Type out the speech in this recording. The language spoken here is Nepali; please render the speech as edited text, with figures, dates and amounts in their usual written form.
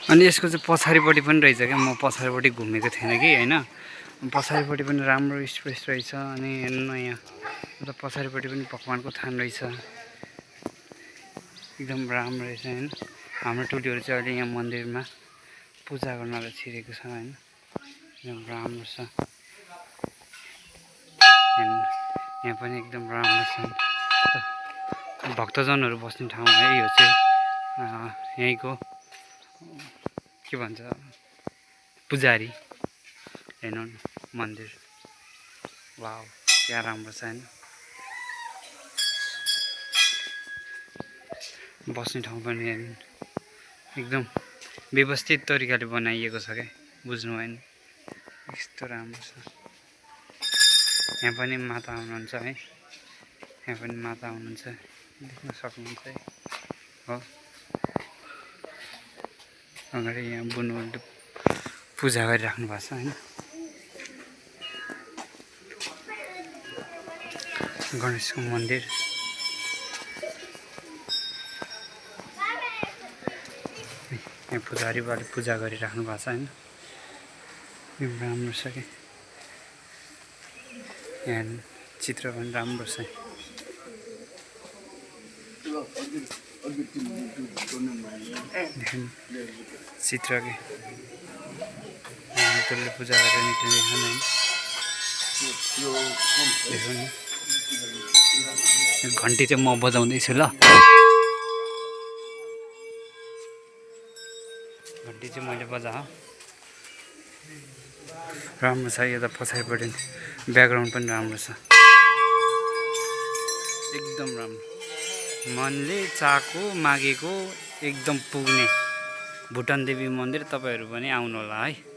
अनि यसको चाहिँ पछाडिपट्टि पनि रहेछ क्या, म पछाडिपट्टि घुमेको थिएन कि होइन। पछाडिपट्टि पनि राम्रो स्पेस रहेछ। अनि हेर्नु न यहाँ मतलब पछाडिपट्टि पनि भगवान्को थान रहेछ, एकदम राम्रो रहेछ होइन। हाम्रो टुलीहरू चाहिँ अहिले यहाँ मन्दिरमा पूजा गर्नलाई छिरेको छ होइन, एकदम राम्रो छ। यहाँ पनि एकदम राम्रो छ। भक्तजनहरू बस्ने ठाउँ है यो चाहिँ, यहीँको के भन्छ पुजारी। हेर्नु न मन्दिर, वाउ क्या राम्रो छ होइन। बस्ने ठाउँ पनि हेर्नु एकदम व्यवस्थित तरिकाले बनाइएको छ क्या, बुझ्नु भएन, यस्तो राम्रो छ। यहाँ पनि माता हुनुहुन्छ है, यहाँ पनि माता हुनुहुन्छ, देख्न सक्नुहुन्छ है हो। अगाडि यहाँ बुनुहरूले पूजा गरिराख्नु भएको छ होइन। गणेशको मन्दिर, यहाँ पुजारीबाले पूजा गरिराख्नु भएको छ होइन, एकदम राम्रो छ कि। यहाँ चित्र पनि राम्रो छ, चित्र के त्यसले पूजा गरेर निक्लिँदैछ नि, देखो नि। घन्टी चाहिँ म बजाउँदैछु ल, घन्टी चाहिँ मैले बजाएँ। राम्रो छ यो त, पछाडिपट्टि ब्याकग्राउन्ड पनि राम्रो छ, एकदम राम्रो। मनले चाहेको मागेको एकदम पुग्ने भुटान देवी मन्दिर। तपाईँहरू पनि आउनु होला है।